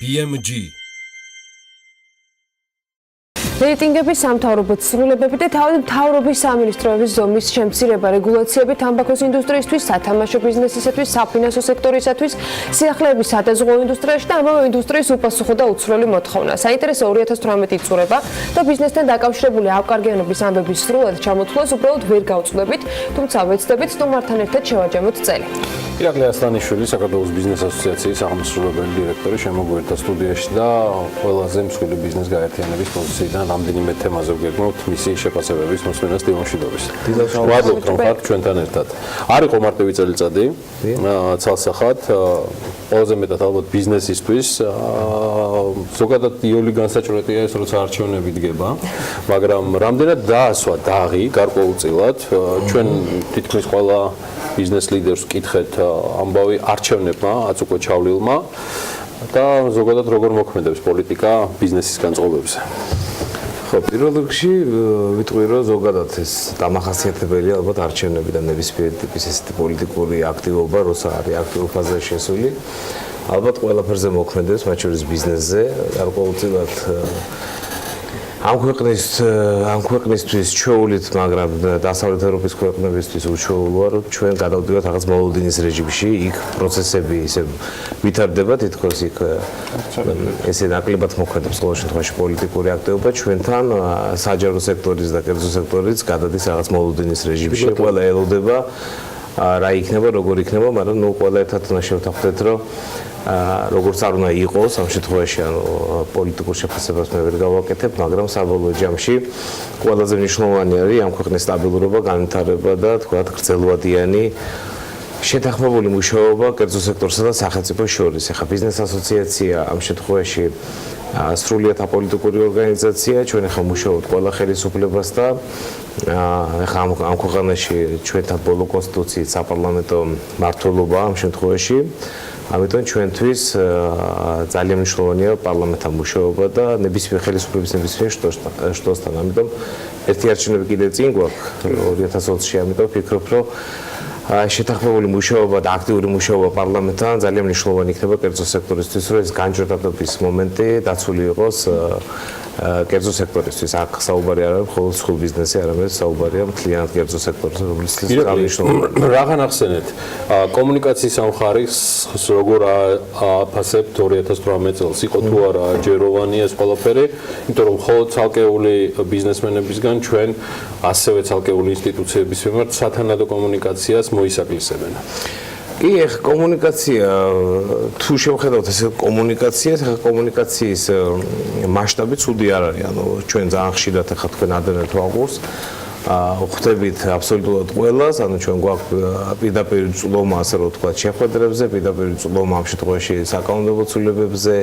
BMG რეიტინგების სამთავრობო ცვლილებები და თავად მთავრობის სამინისტროების ზომის შემცირება რეგულაციები თამბაქოს ინდუსტრიისთვის, სათამაშო ბიზნესისათვის, საფინანსო სექტორისათვის, სიახლეების სადაზღვო ინდუსტრიაში და ამავე ინდუსტრიის უპასუხო და უცვლელი მოთხოვნა. საინტერესო 2018 იწურება და ბიზნესთან დაკავშირებული ავკარგიანობის ამბების სრულად ჩამოთვლას უბრალოდ ვერ გავწყვდებით, თუმცა ვეცდებით სტუმართან ერთად შევაჯამოთ წელი. ირაკლი ასლანიშვილი, საქართველოს ბიზნეს ასოციაციის აღმასრულებელი დირექტორი შემოგვერთა სტუდიაში და ყველაზე მსხვილი ბიზნეს გაერთიანების პოზიციიდან რამდენიმე თემაზე ვგეგმავთ მისი შეფასებების მოსმენას დილაში. ვადობთ რომ ხართ ჩვენთან ერთად. არ იყო მარტივი წელიწადი, ცალსახად, ყველაზე მეტად ალბათ ბიზნესისთვის, ზოგადად იოლი განსაჭრელია ეს როცა არჩევნები დგება, მაგრამ რამდენად დაასვა დაღი გარკვეულწილად, ჩვენ თითქმის ყველა ბიზნეს ლიდერს ვკითხეთ ამბავი არჩევნებმა, აც უკვე ჩავლილმა და ზოგადად როგორ მოქმედებს პოლიტიკა ბიზნესის განწყობებზე. ხო, პირველ რიგში ვიტყვი რომ ზოგადად ეს დამახასიათებელია ალბათ არჩევნები და ნებისმიერი ტიპის ესეთი პოლიტიკური აქტივობა, როცა არის აქტიურ ფაზაში შესული. ალბათ ყველაფერზე მოქმედებს, მათ შორის ბიზნესზე, გარკვეულწილად ამ ქვეყნისთვის ჩვეულით, მაგრამ დასავლეთ ევროპის ქვეყნებისთვის უჩვეულოა, რომ ჩვენ გადავდივართ რაღაც მოლოდინის რეჟიმში, იქ პროცესები ისე ვითარდება, თითქოს იქ ესე ნაკლებად მოქმედებს ყოველ შემთხვევაში პოლიტიკური აქტივობა, ჩვენთან საჯარო სექტორის და კერძო სექტორიც გადადის რაღაც მოლოდინის რეჟიმში, ყველა ელოდება რა იქნება, როგორ იქნება, მაგრამ ნუ ყველა ერთად უნდა შევთანხმდეთ, რომ როგორც არ უნდა იყოს ამ შემთხვევაში ანუ პოლიტიკურ შეფასებას მე ვერ გავაკეთებ, მაგრამ საბოლოო ჯამში ყველაზე მნიშვნელოვანი არის ამ ქვეყნის სტაბილურობა, განვითარება და თქვა გრძელვადიანი შეთანხმებული მუშაობა კერძო სექტორსა და სახელმწიფოს შორის. ახლა ბიზნეს ასოციაცია ამ შემთხვევაში სრულიად აპოლიტიკური ორგანიზაცია, ჩვენ ახლა მუშაობთ ყველა ხელისუფლებას და ახლა ამ ქვეყანაში ჩვენთან ბოლო კონსტიტუციით საპარლამენტო მმართველობა ამ შემთხვევაში. ამიტომ ჩვენთვის ძალიან მნიშვნელოვანია პარლამენტთან მუშაობა და ნებისმიერ ხელისუფლების ნებისმიერ შტოსთან. ამიტომ ერთი არჩევნები კიდევ წინ გვაქვს 2020-ში, ამიტომ ვფიქრობ, რომ შეთანხმებული მუშაობა და აქტიური მუშაობა პარლამენტთან ძალიან მნიშვნელოვანი იქნება კერძო სექტორისთვის, რომ ეს განჯვრდადობის მომენტი დაცული იყოს კერძო სექტორისთვის. აქ საუბარი არ არის მხოლოდ სულ ბიზნესი, არამედ საუბარია მთლიანად კერძო სექტორზე, რომელიც მნიშვნელოვანია. რაღან ახსენეთ კომუნიკაციის ამ ხარისხს როგორ აფასებთ 2018 წელს, იყო თუ არა ჯეროვანი ეს ყველაფერი, იმიტომ რომ მხოლოდ ცალკეული ბიზნესმენებისგან ჩვენ ასევე ცალკეული ინსტიტუციების მიმართ სათანადო კომუნიკაციას მოისაკლისებენ. კი, ახ კომუნიკაცია თუ შევხედავთ ეს კომუნიკაციას, ახ კომუნიკაციის მასშტაბი ცუდი არ არის. ანუ ჩვენ ძალიან ხშირად ახ თქვენ ადენებთ ვაყურს, ხვდებით აბსოლუტურად ყველას, ანუ ჩვენ გვაქვს პირდაპირ წვლომა, ასე რომ ვთქვათ, შეხვედრებზე, პირდაპირ წვლომა ამ შემთხვევაში საკანონმდებლო ცვლილებებზე,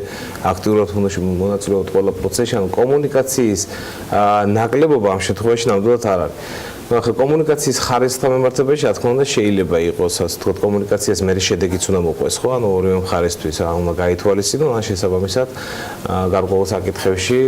აქტიურად უნდა მონაწილეობთ ყველა პროცესში, ანუ კომუნიკაციის ნაკლებობა ამ შემთხვევაში ნამდვილად არ არის. ახლა კომუნიკაციის ხარისხთან მიმართებაში რა თქმა უნდა შეიძლება იყოს, ასე ვთქვათ, კომუნიკაციას მე შედეგიც უნდა მოყვეს, ხო? ანუ ორივე მხარესთვის რა უნდა გაითვალისწინონ, ან შესაბამისად გარკვეულ საკითხებში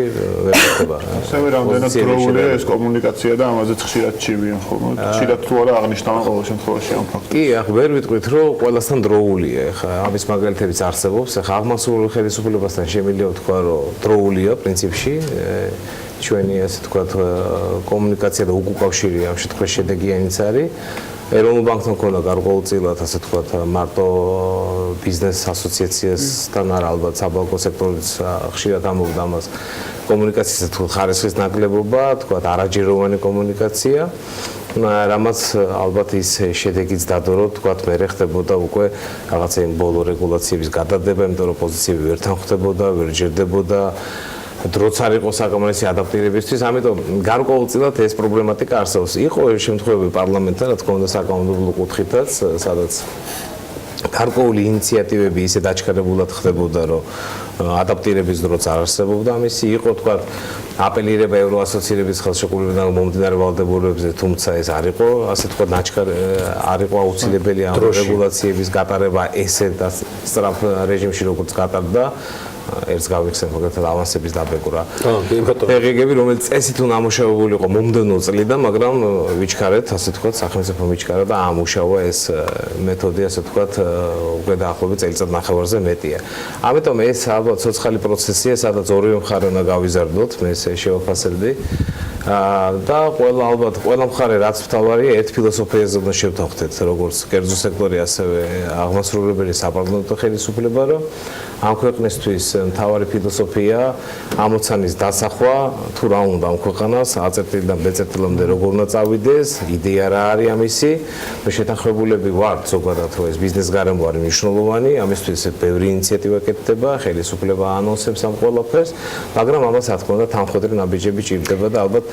ვერ ხდება. ასევე რამდენად დროულია ეს კომუნიკაცია და ამაზეც ხშირად ჩივიან, ხო? ხშირად თუ არა აღნიშნავენ ყოველ შემთხვევაში ამ ფაქტს. კი, ახლა ვერ ვიტყვით, რომ ყველასთან დროულია. ახლა ამის მაგალითებიც არსებობს. ახლა აღმასრულებელ ხელისუფლებასთან შემიძლია ვთქვა, რომ დროულია პრინციპში. ჩვენი ასე ვთქვათ კომუნიკაცია და უკავშირი ამ შემთხვევაში შედეგიანიც არის. ეროვნულ ბანკთან ქონდა გარკვეულწილად ასე ვთქვათ მარტო ბიზნეს ასოციაციასთან არა, ალბათ საბანკო სექტორიც ხშირად ამბობდა ამას. კომუნიკაციის თქო ხარისხის ნაკლებობა, ვთქვათ არაჯეროვანი კომუნიკაცია, რამაც ალბათ ის შედეგიც დადო, რომ ვთქვათ მე ხდებოდა უკვე რაღაცა იმ ბოლო რეგულაციების გადადება, იმიტომ რომ პოზიციები ვერ თანხმდებოდა, ვერ ჯერდებოდა. დროც არ იყო საკმარისი ადაპტირებისთვის, ამიტომ გარკვეულწილად ეს პრობლემატიკა არსებობს. იყო შემთხვევები პარლამენტთან, რა თქმა უნდა, საკანონმდებლო კუთხითაც, სადაც გარკვეული ინიციატივები ისე დაჩქარებულად ხდებოდა, რომ ადაპტირების დროც არ არსებობდა ამისი. იყო თქვა აპელირება ევროასოცირების ხელშეკრულებიდან მომდინარე ვალდებულებებზე, თუმცა ეს არ იყო, ასე თქვა არ იყო აუცილებელი ამ რეგულაციების გატარება ესე და სწრაფ რეჟიმში როგორც გატარდა. ერთს გავიხსენებ მაგალითად აფასების დაბეჭდა. ფეგეგები რომელიც წესით უნდა ამუშავებული იყო მომდევნო წლიდან, მაგრამ ვიჩქარეთ, ასე თქვა, სახელმწიფო ვიჩქარა და ამუშავა ეს მეთოდი, ასე თქვა, უკვე დაახლოებით წელიწად ნახევარზე მეტია. ამიტომ ეს ალბათ ცოცხალი პროცესია, სადაც ორივე მხარე უნდა გავიზარდოთ, მე ესე შევაფასებდი. და ყველა მხარე რაც მთავარია, ერთ ფილოსოფიაზე უნდა შევთანხმდეთ, როგორც კერძო სექტორი, ასევე აღმასრულებელი საპარლამენტო ხელისუფლება, რომ ამ ქვეყნისთვის მთავარი ფილოსოფია ამოცანის დასახვა, თუ რა უნდა ამ ქვეყანას აწერტილიდან ბეწერტილამდე როგორ უნდა წავიდეს, იდეა რა არის ამისი, შეთანხმებულები ვართ ზოგადად, ეს ბიზნესგარემო არის მნიშვნელოვანი, ამისთვის ბევრი ინიციატივა კეთდება, ხელისუფლება ანონსებს ამ ყველაფერს, მაგრამ ამას რა თქმა უნდა თანხმდარი ნაბიჯები ჭირდება და ალბათ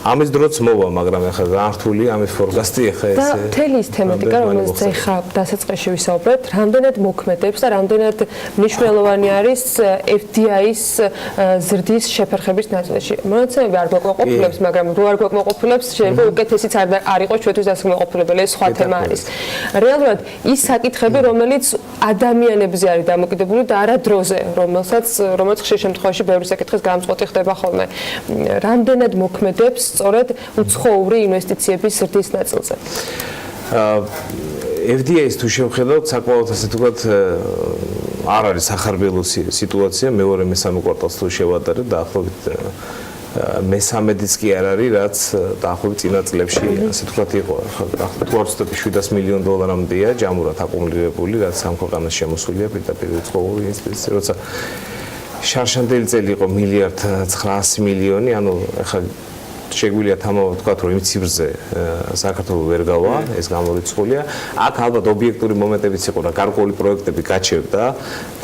ამის დროც მოვა, მაგრამ ახლა გაართული ამის ფორკასტი ახლა ეს და მთელი ის თემატიკა, რომელიც ახლა დასაწყისში ვისაუბრეთ, რამდენად მოქმედებს და რამდენად მნიშვნელოვანი არის FDI-ის ზრდის შეფერხების ნაწილში. მონაცემები არ გვაკმაყოფილებს, მაგრამ რო არ გვაკმაყოფილებს, შეიძლება უკეთესიც არ იყოს ჩვენთვის დასაკმაყოფილებელი, ეს სხვა თემა არის. რეალურად ის საკითხები, რომელიც ადამიანებზე არის დამოკიდებული და არა დროზე, რომელიც ხშირ შემთხვევაში ბევრი საკითხის გამწყვეტი ხდება ხოლმე. რამდენად მოქმედებს სწორედ უცხოური ინვესტიციების ზრდის ნაწილზე. FDI-ს თუ შევხედავთ, საკმაოდ ასე თქვათ არ არის სახარბიელო სიტუაცია, მეორე მესამე კვარტალს თუ შევადარებთ, დაახლოებით მესამედიც კი არ არის, რაც დაახლოებით წინა წლებში ასე თქვათ იყო. თუ არ ვცდები 700 მილიონ დოლარამდეა ჯამურად აკუმულირებული, რაც ამ ქვეყანას შემოსულია პირდაპირ უცხოური ინვესტიცია, როცა შარშანდელი წელი იყო 1.9 მილიონი, ანუ ახლა შეგვიძლია თამამად ვთქვათ, რომ იმ ციფრზე საქართველოს ვერ გავა, ეს გამორიცხულია. აქ ალბათ ობიექტური მომენტებიც იყო და გარკვეული პროექტები გაჩერდა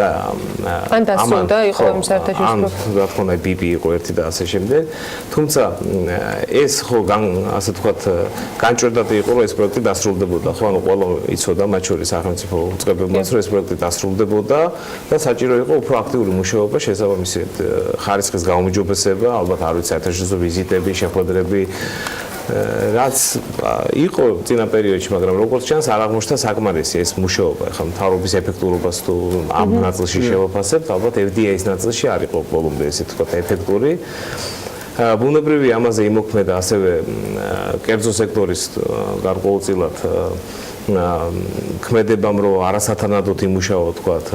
და ან დასრულდა იყო ამ საერთაშორისო ან რა თქმა უნდა BP იყო ერთი და ასე შემდეგ. თუმცა ეს ხო ასე ვთქვათ, განჭვირდადი იყო, რომ ეს პროექტი დასრულდებოდა. ხო, ანუ ყველა იცოდა, მათ შორის სახელმწიფო უწყებებმაც, რომ ეს პროექტი დასრულდებოდა და საჭირო იყო უფრო აქტიური მუშაობა, შესაბამისი ხარისხის გაუმჯობესება, ალბათ არ ვიცი, საერთაშორისო ვიზიტები, რაც იყო წინა პერიოდში, მაგრამ როგორც ჩანს, არ აღმოჩნდა საკმარისი ეს მუშაობა. ახლა მთავრობის ეფექტურობას თუ ამ ნაწილში შევაფასებთ, ალბათ FDI-ის ნაწილში არ იყო ბოლომდე ესე თქვა ეფექტური. ბუნებრივია ამაზე იმოქმედა ასევე კერძო სექტორის გარკვეულწილად ქმედებამ, რომ არასათანადოდ იმუშავა თქვათ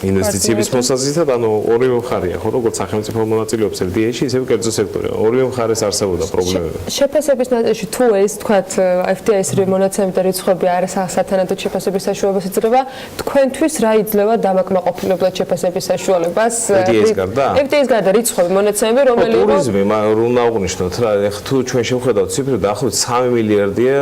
ინვესტიციების მოსაზრისად, ანუ ორივე მხარეა, ხო, როგორც სახელმწიფო მონაწილეობს FDI-ში, ისევე კერძო სექტორი. ორივე მხარეს არსებობდა პრობლემები. შეფასების ნაწილში თუ ეს თქვათ FDI-ის მონაცემები და რიცხვები არასათანადოდ შეფასების საშუალებას იძლევა, თქვენთვის რა იძლევა დამაკმაყოფილებლად შეფასების საშუალებას? FDI-ის გარდა? FDI-ის გარდა რიცხვები, მონაცემები, რომელიც ტურიზმი, უნდა აღვნიშნოთ რა, თუ ჩვენ შევხედავთ ციფრი, დაახლოებით 3 მილიარდია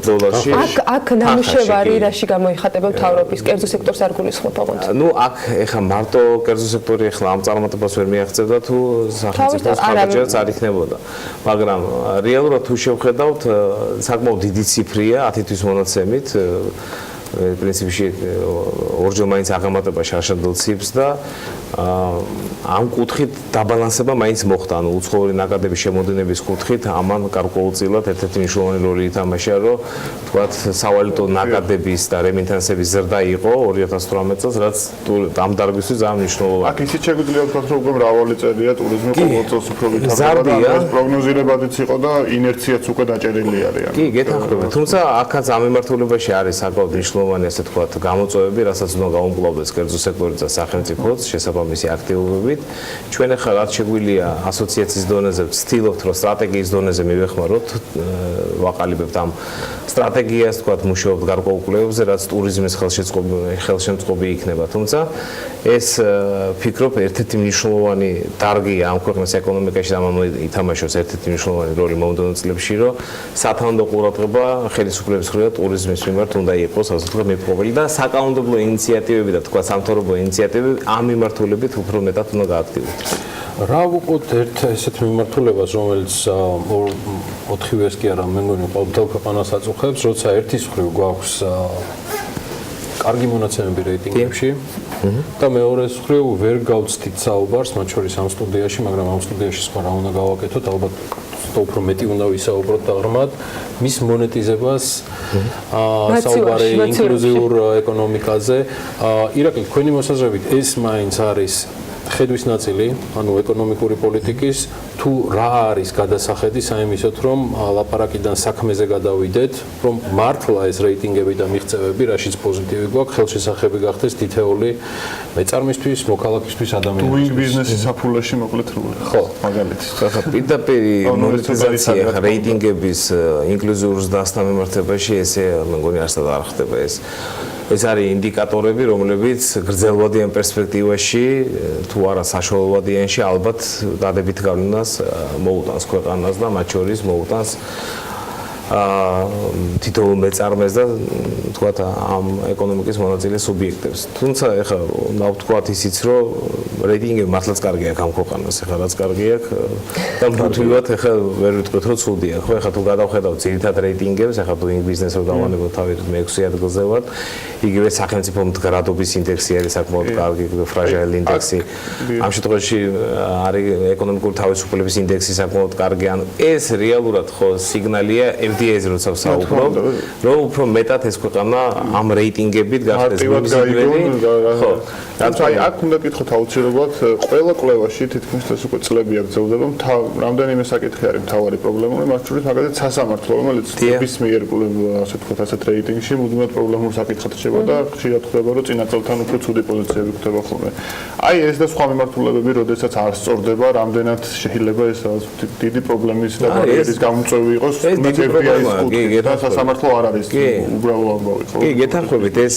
დოლარში. აქ ნამუშევარი რაში გამოიხატება მთავრობის კერძო სექტორს არ გულისხმობ ოღონდ. ნუ აქ ეხლა მარტო კერძო სექტორი ეხლა ამ წარმატებას ვერ მიაღწევდა თუ სახელმწიფოს ხარჯებიც არ იქნებოდა. მაგრამ რეალურად თუ შევხედავთ, საკმაოდ დიდი ციფრია 10 თვის მონაცემით. პრინციპში ორჯერ მაინც აღემატება შარშანდელ ციფრს და ამ კუთხით დაბალანსება მაინც მოხდა, ანუ უცხოური ნაკადების შემოდინების კუთხით ამან გარკვეულწილად ერთ-ერთი მნიშვნელოვანი როლი ითამაშა, რომ თქვათ სავალუტო ნაკადების და რემიტანსების ზრდა იყო 2018 წელს, რაც ამ დარგვისთვის ძალიან მნიშვნელოვანია. აქ ისიც შეგვიძლია ვთქვათ, რომ უკვე მრავალი წელია ტურიზმი ყოველ წელს უფრო ვითარდება და ეს პროგნოზირებადიც იყო და ინერციაც უკვე დაჭერილი არის. კი, გეთანხმებით. თუმცა აქაც ამ მიმართულებაში არის საკმაოდ მნიშვნელოვანი, ასე თქვათ, გამოწვევები, რასაც უნდა გაუმკლავდეს კერძო სექტორი და სახელმწიფოც შესაბამისი აქტივობებით. ჩვენ ახლა რაც შეგვიძლია ასოციაციის დონეზე ვცდილობთ, რომ სტრატეგიის დონეზე მივეხმაროთ, ვაყალიბებთ ამ სტრატეგიას, თქვათ, მუშაობთ გარკვეულ კვლევებზე, რაც ტურიზმის ხელშემწყობი იქნება. თუმცა ეს ფიქრობ ერთ-ერთი მნიშვნელოვანი დარგია ამ ქვეყნის ეკონომიკაში და ამან ითამაშოს ერთ-ერთი მნიშვნელოვანი როლი მომდევნო წლებში, რომ სათანადო ყურადღება ხელისუფლების მხრიდან ტურიზმის მიმართ უნდა იყოს, ასე ვთქვათ, მიპოვებული და საკანონმდებლო ინიციატივები და თქვათ სამთავრობო ინიციატივები ამ მიმართულებით უფრო მეტად უნდა გააქტიურდეს. რა ვუყოთ ერთ ესეთ მიმართულებას, რომელიც 4-ვეს კი არა, მე მგონი ყოველდღე ქვეყანას აწუხებს, როცა ერთის მხრივ გვაქვს კარგი მონაცემები რეიტინგებში და მეორეს მხრივ ვერ გავცდით საუბარს, მათ შორის ამ სტუდიაში, მაგრამ ამ სტუდიაში სხვა რა უნდა გავაკეთოთ, ალბათ და უფრო მეტი უნდა ვისაუბროთ და ღრმად მის მონეტიზებას საუბარი ინკლუზიურ ეკონომიკაზე. ირაკლი, თქვენი მოსაზრებით ეს მაინც არის ხედვის ნაწილი, ანუ ეკონომიკური პოლიტიკის, თუ რა არის გადასახედი საიმისოთ, რომ ლაპარაკიდან საქმეზე გადავიდეთ, რომ მართლა ეს რეიტინგები და მიღწევები, რაშიც პოზიტივი გვაქვს, ხელშესახები გახდეს თითეული მეწარმისთვის, მოქალაქისთვის, ადამიანისთვის. Doing business-ის საფულეში მოკლედ ხო, მაგალითად. პირდაპირ მონეტიზაცია რეიტინგების ინკლუზიურ დასთან მიმართებაში ესე მე მგონი არსად არ ხდება ეს. ეს არის ინდიკატორები, რომლებიც გრძელვადიან პერსპექტივაში, თუ არა საშუალოვადიანში ალბათ დადებით გავლენას მოუტანს ქვეყანას და მათ შორის მოუტანს თითოეულ მეწარმეს და თქვათ ამ ეკონომიკის მონაწილე სუბიექტებს. თუმცა ეხლა უნდა ვთქვათ ისიც, რომ რეიტინგები მართლაც კარგი აქვს ამ ქვეყანას, ეხლა რაც კარგი აქვს და მუდმივად ეხლა ვერ ვიტყვით, რომ ცუდია. ხო, ეხლა თუ გადავხედავთ ძირითად რეიტინგებს, ეხლა თუ ბიზნეს რო დავანებოთ თავით მე-6 ადგილზე ვარ, იგივე სახელმწიფო მდგრადობის ინდექსი არის საკმაოდ კარგი, ფრაჟაილ ინდექსი. ამ შემთხვევაში არის ეკონომიკური თავისუფლების ინდექსი საკმაოდ კარგი. ანუ ეს რეალურად ხო სიგნალია FDI-ზე როცა ვსაუბრობ, რომ უფრო მეტად ეს ქვეყანა ამ რეიტინგებით გახდეს მიმზიდველი. ხო, რაც აი აქ უნდა გითხოთ აუცილებლად ყველა კვლევაში თითქმის ეს უკვე წლებია გრძელდება, რამდენიმე საკითხი არის მთავარი პრობლემური, მათ შორის მაგალითად სასამართლო, რომელიც ტიპის მიერ ასე ვთქვათ ასეთ რეიტინგში მუდმივად პრობლემურ საკითხად რჩება და ხშირად ხდება, რომ წინა წელთან უფრო ცუდი პოზიციები ხდება ხოლმე. აი ეს და სხვა მიმართულებები, როდესაც არ სწორდება, რამდენად შეიძლება ეს დიდი პრობლემის და ბარიერის გამომწვევი იყოს, და სასამართლო არ არის უბრალო ამბავი, ხო? კი, გეთანხმებით, ეს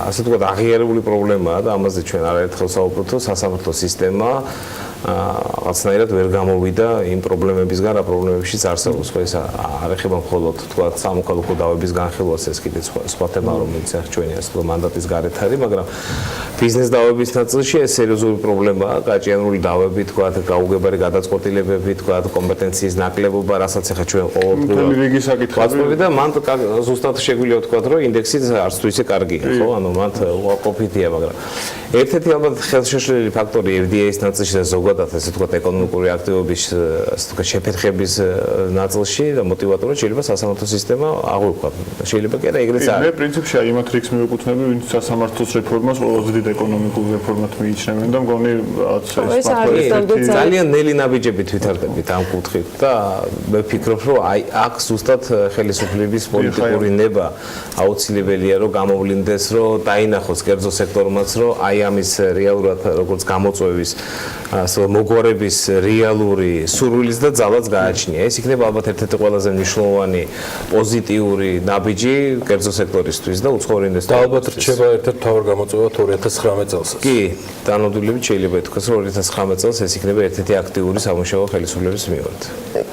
ასე ვთქვათ აღიარებული პრობლემაა და ამაზე ჩვენ არაერთხელ საუბრობთ, რომ სასამართლო სისტემა რაღაცნაირად ვერ გამოვიდა იმ პრობლემებისგან, რა პრობლემებშიც არსებობს. ხო, ეს არ ეხება მხოლოდ თქვათ სამოქალაქო დავების განხილვას, ეს კიდე სხვა თემა, რომელიც ჩვენი ასე ვთქვათ მანდატის გარეთ არის, მაგრამ ბიზნეს დავების ნაწილში ეს სერიოზული პრობლემაა, გაჭიანური დავები, თქვათ გაუგებარი გადაწყვეტილებები, თქვათ კომპეტენციის ნაკლებობა, რასაც ახლა ჩვენ ყოველდღიურად რიგი საკითხები და მან ზუსტად შეგვიძლია ვთქვათ, რომ ინდექსი არც თუ ისე კარგია, ხო? ანუ მან უარყოფითია, მაგრამ ერთ-ერთი ალბათ ხელშეშლილი ფაქტორი FDI-ის ნაწილში და ზოგადად ესე ვთქვათ ეკონომიკური აქტივობის ასე ვთქვათ შეფერხების ნაწილში და მოტივატორი შეიძლება სასამართლო სისტემა აღვიქვათ. შეიძლება კი არა ეგრეც არის. მე პრინციპში აი იმათ რიგს მივეკუთვნები, ვინც სასამართლოს რეფორმას ყველაზე დიდ ეკონომიკურ რეფორმად მიიჩნევენ და მგონი ძალიან ნელი ნაბიჯებით ვითარდებით ამ კუთხით და მე ვფიქრობ, რომ აი აქ ზუსტად ხელისუფლების პოლიტიკური ნება აუცილებელია, რომ გამოვლინდეს, რომ დაინახოს კერძო სექტორმაც, რომ აი ამის რეალურად როგორც გამოწვევის მოგვარების რეალური სურვილის და ძალაც გააჩნია. ეს იქნება ალბათ ერთ-ერთი ყველაზე მნიშვნელოვანი პოზიტიური ნაბიჯი კერძო სექტორისთვის და უცხოური ინვესტორებისთვის. და ალბათ რჩება ერთ-ერთი მთავარ გამოწვევა 2019 წელს. კი, დანამდვილებით შეიძლება ითქვას, რომ 2019 წელს ეს იქნება ერთ-ერთი აქტიური სამუშაო ხელისუფლების მიმართ.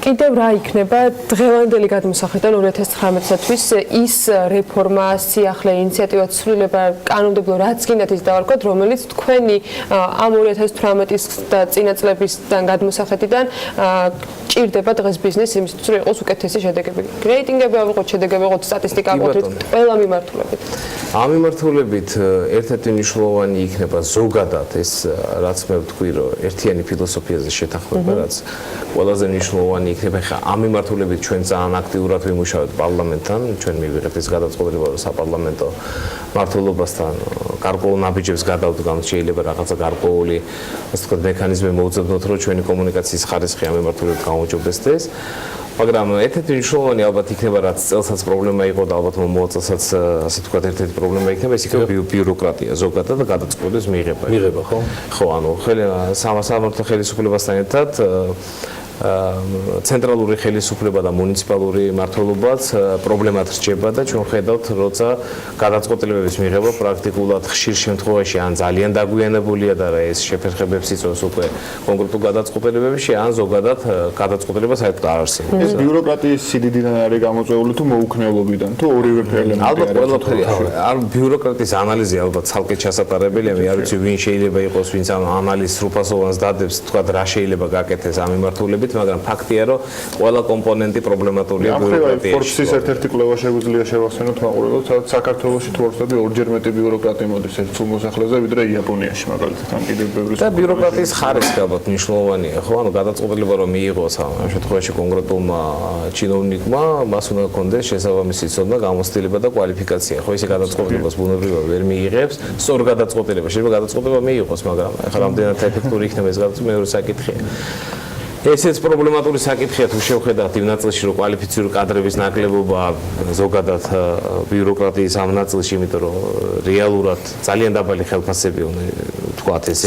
კიდევ რა იქნება დღევანდელი გადმოსახედიდან 2019-თვის ის რეფორმა, სიახლე, ინიციატივა, ცვლილება, კანონმდებლო რაც გინდათ ის დავარქვათ, რომელიც თქვენი ამ 2018-ის და წინა წლებისგან გადმოსახედიდან ჭირდება დღეს ბიზნეს იმისთვის, რომ იყოს უკეთესი შედეგები. რეიტინგები ავიღოთ, შედეგები ავიღოთ, სტატისტიკა ავიღოთ, ყველა მიმართულებით. ამ მიმართულებით ერთ-ერთი მნიშვნელოვანი იქნება ზოგადად ეს რაც მე ვთქვი, რომ ერთიანი ფილოსოფიაზე შეთანხმება, რაც ყველაზე მნიშვნელოვანი იქნება. ხა ამ მიმართულებით ჩვენ ძალიან აქტიურად ვიმუშავებთ პარლამენტთან, ჩვენ მივიღეთ ეს გადაწყვეტილება, რომ საპარლამენტო მმართველობასთან გარკვეულ ნაბიჯებს გადავდგამთ, შეიძლება რაღაცა გარკვეული ასე ვთქვათ მექანიზმი მოვუძებნოთ, რომ ჩვენი კომუნიკაციის ხარისხი ამ მიმართულებით გაუმჯობესდეს. მაგრამ ერთ-ერთი მნიშვნელოვანი ალბათ იქნება, რაც წელსაც პრობლემა იყო და ალბათ მომავალ-წელსაც ასე ვთქვათ ერთ-ერთი პრობლემა იქნება, ის იქნება ბიუროკრატია ზოგადად და გადაწყვეტილების მიღება. მიღება, ხო? ხო, ანუ სამართლო ხელისუფლებასთან ერთად ცენტრალური ხელისუფლება და მუნიციპალური მმართველობაც პრობლემად რჩება და ჩვენ ხედავთ, როცა გადაწყვეტილებების მიღება პრაქტიკულად ხშირ შემთხვევაში ან ძალიან დაგვიანებულია და ეს შეფერხებებს იწვევს უკვე კონკრეტულ გადაწყვეტილებებში, ან ზოგადად გადაწყვეტილება საერთოდ არ არსებობს. ეს ბიუროკრატიის სიდიდიდან არის გამოწვეული თუ მოუქნელობიდან, თუ ორივე ელემენტი? ალბათ ყველაფერი. არ ბიუროკრატიის ანალიზი ალბათ ცალკე ჩასატარებელია, მე არ ვიცი ვინ შეიძლება იყოს, ვინც ამ ანალიზს სრულფასოვანს დადებს, თქვა რა შეიძლება გაკეთდეს ამ მიმართულებით. მოგვიანებით, მაგრამ ფაქტია, რომ ყველა კომპონენტი პრობლემატურია ბიუროკრატიაში. Forbes-ის ერთ-ერთი კვლევა შეგვიძლია შევახსენოთ მაყურებელს, სადაც საქართველოში თორსები ორჯერ მეტი ბიუროკრატია მოდის ერთ სულ მოსახლეზე, ვიდრე იაპონიაში მაგალითად. ამ კიდევ ბევრი და ბიუროკრატიის ხარისხი ალბათ მნიშვნელოვანია, ხო? ანუ გადაწყვეტილება რომ მიიღოს ამ შემთხვევაში კონკრეტულმა ჩინოვნიკმა, მას უნდა ჰქონდეს შესაბამისი ცოდნა, გამოცდილება და კვალიფიკაცია. ხო, ისე გადაწყვეტილებას ბუნებრივად ვერ მიიღებს, სწორ გადაწყვეტილებას შეიძლება გადაწყვეტილება მიიღოს, მაგრამ ახლა რამდენად ეფექტური იქნება ეს გადაწყვეტილება მეორე საკითხია. ესეც პრობლემატური საკითხია თუ შევხედავთ იმ ნაწილში რომ კვალიფიციური კადრების ნაკლებობა ზოგადად ბიუროკრატიის ამ ნაწილში, იმიტომ რომ რეალურად ძალიან დაბალი ხელფასები უნდა თქვათ ესე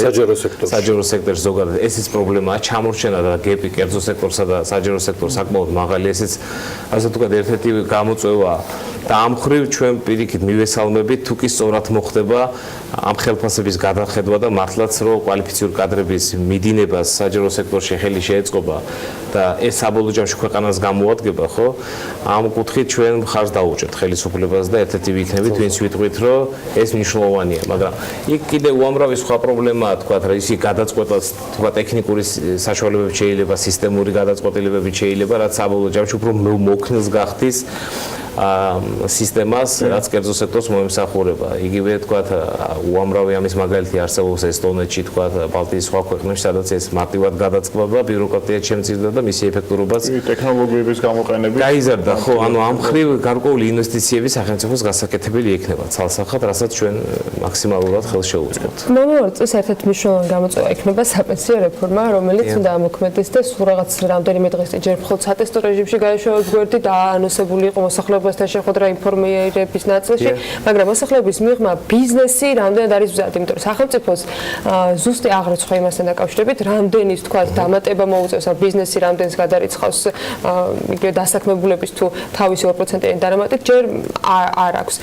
საჯარო სექტორში ზოგადად ესეც პრობლემაა ჩამორჩენა და გეპი კერძო სექტორსა და საჯარო სექტორს საკმაოდ მაღალი ესეც ასე ვთქვათ ერთ-ერთი გამოწვევა და ამ ხრივ ჩვენ პირიქით მივესალმებით თუ კი სწორად მოხდება ამ ხელფასების გადახედვა და მართლაც რომ კვალიფიციური კადრების მიდინებას საჯარო სექტორში ხელი შეეწყობა და ეს საბოლოო ჯამში ქვეყანას გამოადგება, ხო? ამ კუთხით ჩვენ მხარს დაუჭერთ ხელისუფლებას და ერთ-ერთი ვიქნებით, ვინც ვიტყვით, რომ ეს მნიშვნელოვანია, მაგრამ იქ კიდე უამრავი სხვა პრობლემაა, თქვათ, რა ისი გადაწყვეტას, თქვათ, ტექნიკური საშუალებები შეიძლება, სისტემური გადაწყვეტილებები შეიძლება, რაც საბოლოო ჯამში უფრო მოქნილს გახდის სისტემას, რაც კერძო სექტორს მოემსახურება. იგივე თქვათ, უამრავი ამის მაგალითი არსებობს ესტონეთში, თქვათ, ბალტიის სხვა ქვეყნებში, სადაც ეს მარტივად გადაწყდება, ბიუროკრატია შემცირდა და მისი ეფექტურობაც ტექნოლოგიების გამოყენებით გაიზარდა, ხო, ანუ ამ ხრივ გარკვეული ინვესტიციები სახელმწიფოს გასაკეთებელი იქნება ცალსახად, რასაც ჩვენ მაქსიმალურად ხელს შევუწყობთ. მომავალ წელს ერთ-ერთი მნიშვნელოვანი გამოწვევა იქნება საპენსიო რეფორმა, რომელიც უნდა ამოქმედდეს და სულ რაღაც რამდენიმე დღის წინ ჯერ მხოლოდ სატესტო რეჟიმში გაეშვება გვერდი და აანონსებული იყო მოსახლეობასთან შეხვედრა ინფორმირების ნაწილში, მაგრამ მოსახლეობის მიღმა ბიზნესი რამდენად არის მზად, იმიტომ რომ სახელმწიფოს ზუსტი აღრიცხვა იმასთან დაკავშირებით, რამდენის თქვა დამატება მოუწევს ამ ბიზნესი რამდენს გადარიცხავს იგივე დასაქმებულების თუ თავისი 2%-იანი დანამატით ჯერ არ აქვს.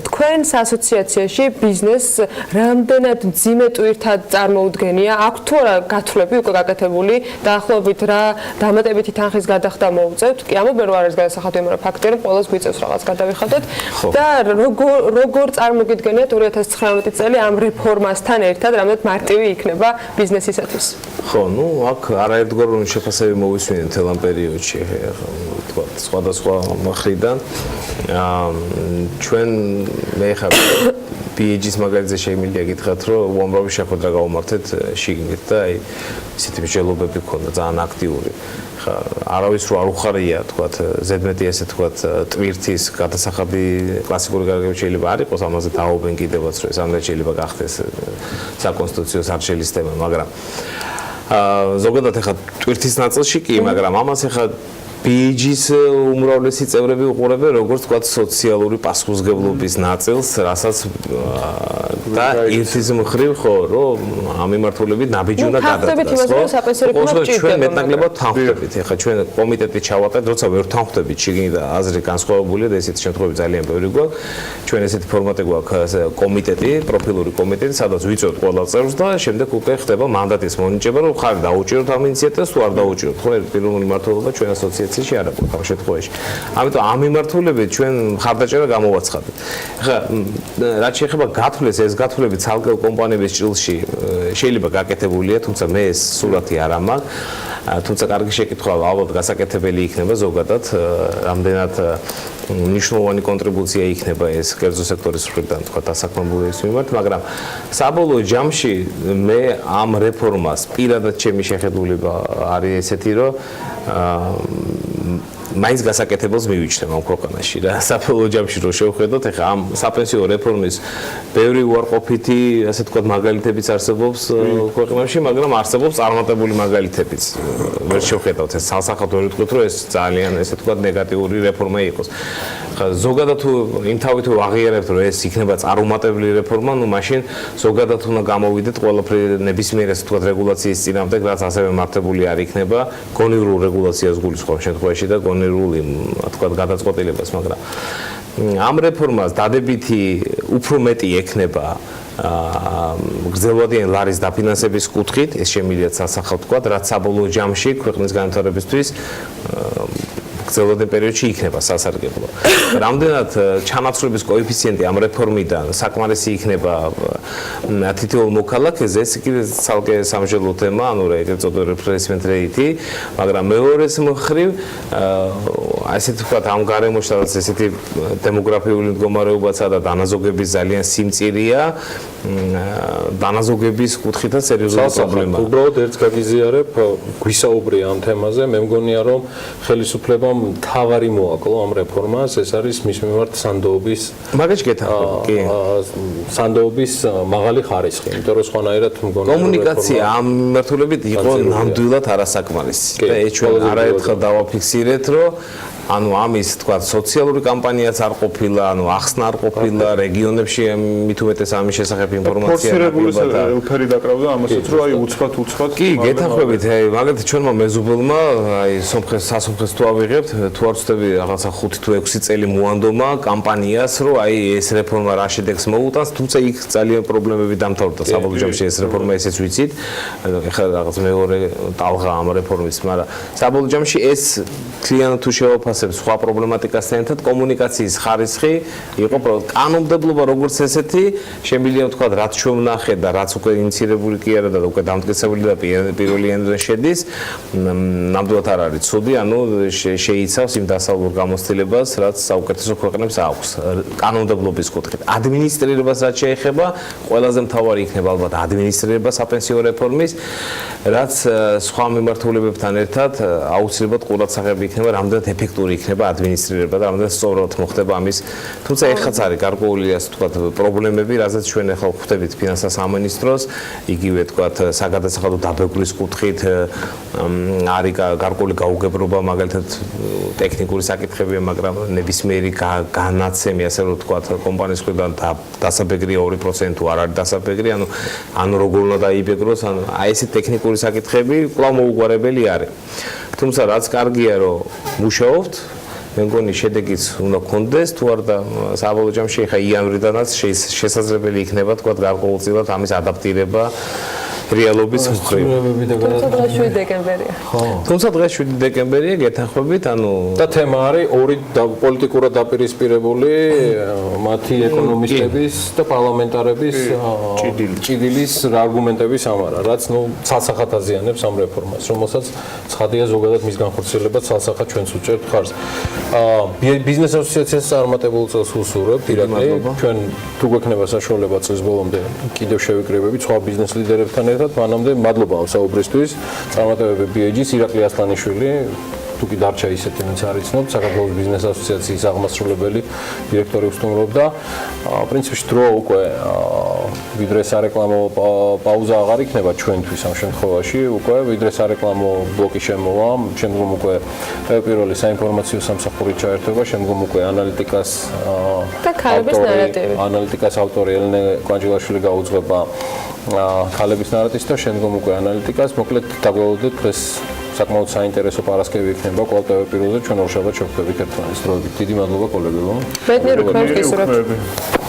თქვენს ასოციაციაში ბიზნესს რამდენად მძიმე ტვირთად წარმოუდგენია? აქვს თუ არა გათვლები უკვე გაკეთებული დაახლოებით რა დამატებითი თანხის გადახდა მოუწევთ? კი ამობენ რომ არის გადასახადო, მაგრამ ფაქტია რომ ყველას გვიწევს რაღაც გადავიხადოთ და როგორ წარმოგიდგენიათ 2019 წელი ამ რეფორმასთან ერთად რამდენად მარტივი იქნება ბიზნესისათვის? ხო, ну, აქ არაერთგვაროვანი შეფასებები მოვისმინეთ თელ ამ პერიოდში, თქვა სხვადასხვა მხრიდან. ჩვენ მე ხარ PG-ის მაგალითზე შემიძლია გითხრათ, რომ უამრავი შეხვედრა გავუმართეთ შიგნით და აი ისეთი მსჯელობები ქონდა ძალიან აქტიური. ხა არავის რო არ უხარია, თქვა ზედმეტი ესე თქვა ტვირთის გადასახადი კლასიკური გარკვეული შეიძლება არ იყოს, ამაზე დააობენ კიდევაც რომ ეს ამდენ შეიძლება გახდეს საკონსტიტუციო სარჩელის თემა, მაგრამ ზოგადად ახლა ტვირთის ნაწილში კი, მაგრამ ამას ახლა PG-ის უმრავლესი წევრები უყურებენ როგორც თქვა სოციალური პასუხისმგებლობის ნაწილს, რასაც და ირთის მხრივ ხო, რომ ამ მიმართულებით ნაბიჯი უნდა გადადგას, ხო? ჩვენ მეტნაკლებად თანხმდებით. ახლა ჩვენ კომიტეტი ჩავატარეთ, როცა ვერ თანხმდებით, შიგნით და აზრი განსხვავებულია და ესეთი შემთხვევები ძალიან ბევრი გვაქვს. ჩვენ ესეთი ფორმატი გვაქვს კომიტეტი, პროფილური კომიტეტი, სადაც ვიწევთ ყველა წევრს და შემდეგ უკვე ხდება მანდატის მონიჭება, რომ ხარ დაუჭიროთ ამ ინიციატივას თუ არ დაუჭიროთ, ხო? პირველი მმართველობა ჩვენ ასოციაციაში არ აქვს ამ შემთხვევაში. ამიტომ ამ მიმართულებით ჩვენ მხარდაჭერა გამოვაცხადეთ. ახლა რაც შეეხება გათვლეს, ეს გათვლები ცალკეულ კომპანიების ჭრილში შეიძლება გაკეთებულია, თუმცა მე ეს სურათი არ მაქვს. თუმცა კარგი შეკითხვაა, ალბათ გასაკეთებელი იქნება ზოგადად, რამდენად მნიშვნელოვანი კონტრიბუცია იქნება ეს კერძო სექტორის მხრიდან, თქვა დასაქმებულების მიმართ, მაგრამ საბოლოო ჯამში მე ამ რეფორმას პირადად ჩემი შეხედულება არის ესეთი, რომ მაინც გასაკეთებელს მივიჩნევ ამ ქვეყანაში რა. საბოლოო ჯამში რო შევხედოთ, ეხლა ამ საპენსიო რეფორმის ბევრი უარყოფითი, ასე ვთქვათ, მაგალითებიც არსებობს ქვეყნებში, მაგრამ არსებობს წარმატებული მაგალითებიც. ვერ შევხედავთ ეს სასახად ვერ ვიტყვით, რომ ეს ძალიან, ასე ვთქვათ, ნეგატიური რეფორმა იყოს. ხა ზოგადად თუ იმ თავით ვაღიარებთ, რომ ეს იქნება წარუმატებელი რეფორმა, ну მაშინ ზოგადად უნდა გამოვიდეთ ყველაფერი ნებისმიერ, ასე ვთქვათ, რეგულაციის წინააღმდეგ, რაც ასევე მართებული არ იქნება, გონივრულ რეგულაციას გულისხმობს შემთხვევაში და გონივრული, თქვათ, გადაწყვეტილებას, მაგრამ ამ რეფორმას დადებითი უფრო მეტი ექნება გრძელვადიანი ლარის დაფინანსების კუთხით, ეს შემიძლია სასახად ვთქვათ, რაც საბოლოო ჯამში ქვეყნის განვითარებისთვის გრძელვადენ პერიოდში იქნება სასარგებლო. რამდენად ჩანაცვლების კოეფიციენტი ამ რეფორმიდან საკმარისი იქნება თითოეულ მოქალაქეზე, ეს კიდე ცალკე სამშობლო თემა, ანუ ეგრეთ წოდებული replacement rate-ი, მაგრამ მეორეს მხრივ ასეთ ვთქვათ ამ გარემოში სადაც ესეთი დემოგრაფიული მდგომარეობაცაა და დანაზოგების ძალიან სიმწირეა, დანაზოგების კუთხითაც სერიოზული პრობლემაა. უბრალოდ ერთს გაგიზიარებ, გვისაუბრია ამ თემაზე, მე მგონია რომ ხელისუფლებამ თავარი მოაკლო ამ რეფორმას, ეს არის მის მიმართ სანდოობის მაგაში გეთანხმები, კი. სანდოობის მაღალი ხარისხი, იმიტომ რომ სხვანაირად მგონია კომუნიკაცია ამ მიმართულებით იყო ნამდვილად არასაკმარისი. და ეს ჩვენ არაერთხელ დავაფიქსირეთ, რომ ანუ ამის თქვა სოციალური კამპანიაც არ ყოფილა, ანუ ახსნა არ ყოფილა, რეგიონებში მით უმეტეს ამის შესახებ ინფორმაცია არ ყოფილა. ელფერი დაკრავდა ამასაც, რომ აი უცბად კი, გეთანხმებით, მაგალითად ჩვენმა მეზობელმა აი სასომხეს თუ ავიღებთ, თუ არ ვცდები რაღაცა 5 თუ 6 წელი მოანდომა კამპანიას, რომ აი ეს რეფორმა რა შედეგს მოუტანს, თუმცა იქ ძალიან პრობლემები დამთავრდა საბოლოო ჯამში ეს რეფორმა, ესეც ვიცით. ეხლა რაღაც მეორე ტალღა ამ რეფორმის, მაგრამ საბოლოო ჯამში ეს კლიენტ თუ შევაფასებს სხვა პრობლემატიკასთან ერთად კომუნიკაციის ხარისხი იყო კანონმდებლობა როგორც ესეთი შემიძლია ვთქვა რაც ჩვენ ვნახეთ და რაც უკვე ინიცირებული კი არა და უკვე დამტკიცებული და პირველი ენდზე შედის ნამდვილად არ არის ცუდი ანუ შეიცავს იმ დასავლურ გამოცდილებას რაც საუკეთესო ქვეყნებს აქვს კანონმდებლობის კუთხით ადმინისტრირებას რაც შეეხება ყველაზე მთავარი იქნება ალბათ ადმინისტრირება საპენსიო რეფორმის რაც სხვა მიმართულებებთან ერთად აუცილებლად ყურადსაღები იქნება რამდენად ეფექტური იქნება ადმინისტრირება და რამდენად სწორად მოხდება ამის თუმცა ეხლაც არის გარკვეული ასე ვთქვათ პრობლემები რაზეც ჩვენ ახლა ვხვდებით ფინანსთა სამინისტროს იგივე ვთქვათ საგადასახადო დაბეგვრის კუთხით არის გარკვეული გაუგებრობა მაგალითად ტექნიკური საკითხებია მაგრამ ნებისმიერი განაცემი ასე რომ ვთქვათ კომპანიის მხრიდან დასაბეგრია 2% თუ არ არის დასაბეგრი ანუ როგორ უნდა დაიბეგროს აი ესე ტექნიკური საკითხები კვლავ მოუგვარებელი არის თუმცა რაც კარგია რომ მუშაობთ მე მგონი შედეგიც უნდა გქონდეს თუ არ და საბოლოო ჯამში ხა იანვრიდანაც შესაძლებელი იქნება თქვა გარკვეულწილად ამის ადაპტირება რეალობის მხრივ. თუმცა დღეს 7 დეკემბერია. ხო. თუმცა დღეს 7 დეკემბერია გეთანხმებით, ანუ და თემა არის ორი პოლიტიკურად დაპირისპირებული მათი ეკონომისტების და პარლამენტარების ჭიდილის არგუმენტების ამარა, რაც ნუ ცალსახად აზიანებს ამ რეფორმას, რომელსაც ცხადია ზოგადად მის განხორციელებაც ცალსახად ჩვენც უჭერთ ხარს. ბიზნეს ასოციაციას წარმატებულ წელს უსურვებთ, ირაკლი, ჩვენ თუ გვექნება საშუალება წლის ბოლომდე კიდევ შევიკრიბებით სხვა ბიზნეს ლიდერებთან მანამდე მადლობა ამ საუბრისთვის. წარმატებები BAG-ს ირაკლი ასლანიშვილი, თუ კი დარჩა ისეთი, ვინც არ იცნობ, საქართველოს ბიზნეს ასოციაციის აღმასრულებელი დირექტორი უსტუმრობდა. პრინციპში დრო უკვე ვიდრე სარეკლამო პაუზა აღარ იქნება ჩვენთვის ამ შემთხვევაში, უკვე ვიდრე სარეკლამო ბლოკი შემოვა, შემდგომ უკვე პირველი საინფორმაციო სამსახურით ჩაერთვება, შემდგომ უკვე ანალიტიკას და ქალების ნარატივი. ანალიტიკას ავტორი ელენე კვანჯილაშვილი გაუძღვება ქალების ნარატივს და შემდგომ უკვე ანალიტიკას. მოკლედ დაგველოდეთ დღეს საკმაოდ საინტერესო პარასკევი იქნება კვალტავე პირველზე ჩვენ ორშაბათს შევხვდებით ერთმანეთს. დიდი მადლობა კოლეგებო. ბედნიერ უქმებს გისურვებთ.